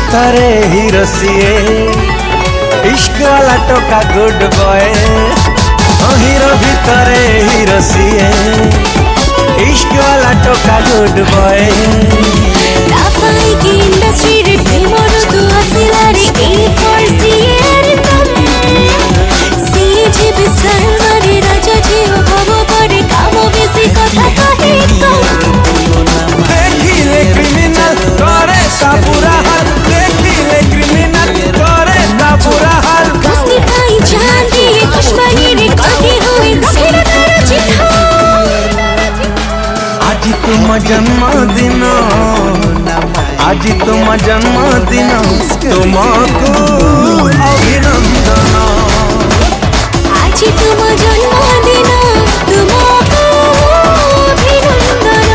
भितरे hero CA इश्क वाला टोका गुड बॉय हीरो भितरे हीरो सीए इश्क वाला टोका गुड बॉय तापाई की इंडस्ट्री रे प्रेमर तू आसिलारी ए फॉर सीए सीए जी बिस्तर मारे राजा जी ओ भव करे काम बेसी कथा कहे देखिले क्रिमिनल करे ता बुरा हाल देखिले क्रिमिनल करे ता बुरा हाल कसनी पाई जान दिए दुश्मनी रे करती हुई रखेरा तारा चिट्ठा आज तुम जन्मदिन आज तुम जन्मदिन तुमको अभिनंदन आज तुम जन्मदिन तुमको अभिनंदन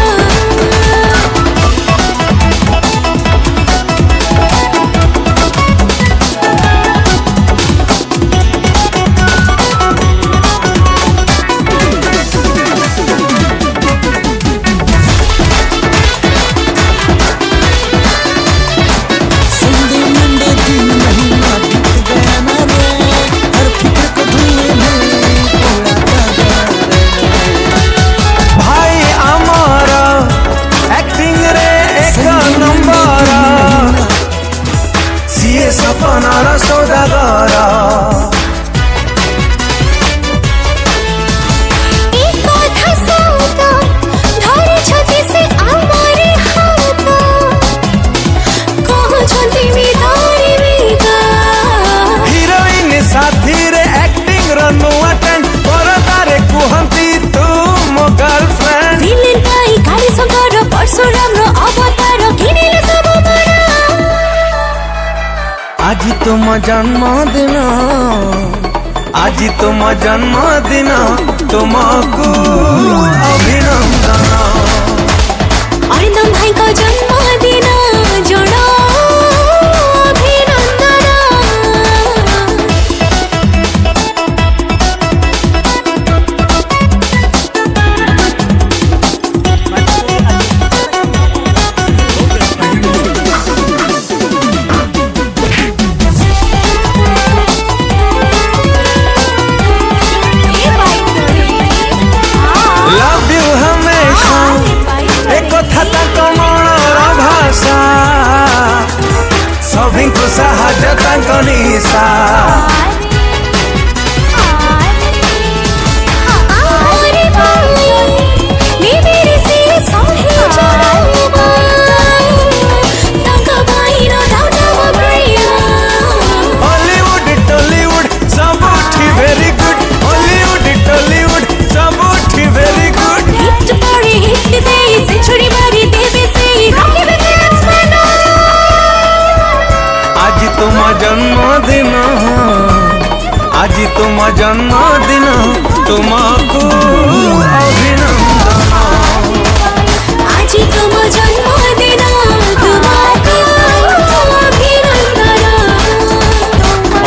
सपनार सौदागर हिरोइन साथी रे एक्टिंग नुआ ट्रेंड परदारे कुहंती तू मो गर्लफ्रेंड विलेन पाई गाड़ी संगर परशुराम रो अवतार किनेले सब बड़ा आज तुम जन्मदिन आज तुम जन्मदिन तुमको अभिनंदन अरिंदम भाई का जन्मदिन जोड़ा अभिनंदन लव यू हमेशा एक था कमणर भाषा सभी को साहाଯ୍य तांक निशा हॉलीवुड टॉलीवुड सबुठी वेरी गुड हॉलीवुड टॉलीवुड सबुठी वेरी गुड हिट पड़ी हिट दे सेंचुरी मारी देवे से रॉकी विलियम्स बनो आज तुम जन्मदिन आज तुम जन्मदिन तुमको अभिनंदन आज तुम जन्मदिन तुमको अभिनंदन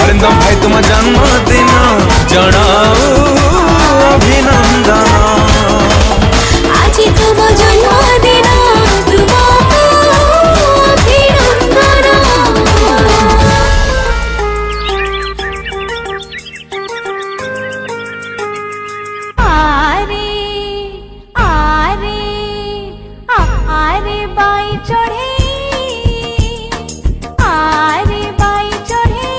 अरिंदम भाई तुम जन्मदिन जनाओ अभिनंदन आज तुम जन्मदिन तुमको अभिनंदन आरे आरे आरे बाई चढ़े आरे बाई चढ़े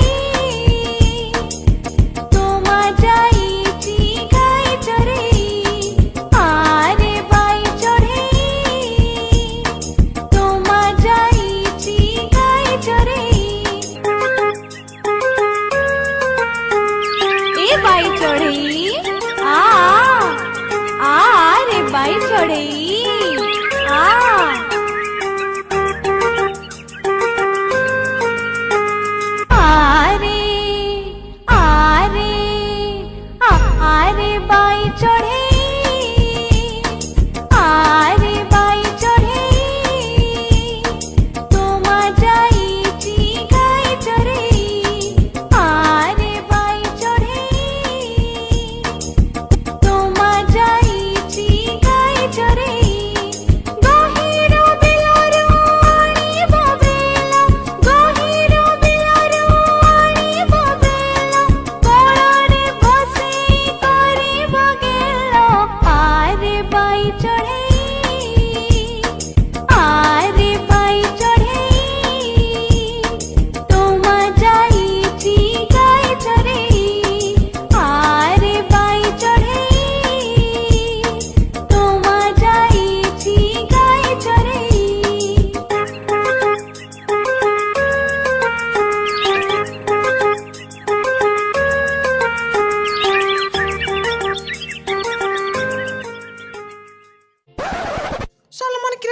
तुम जाई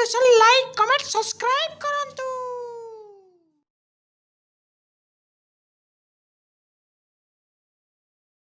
রেগুলেশন, লাইক, কমেন্ট, সাবস্ক্রাইব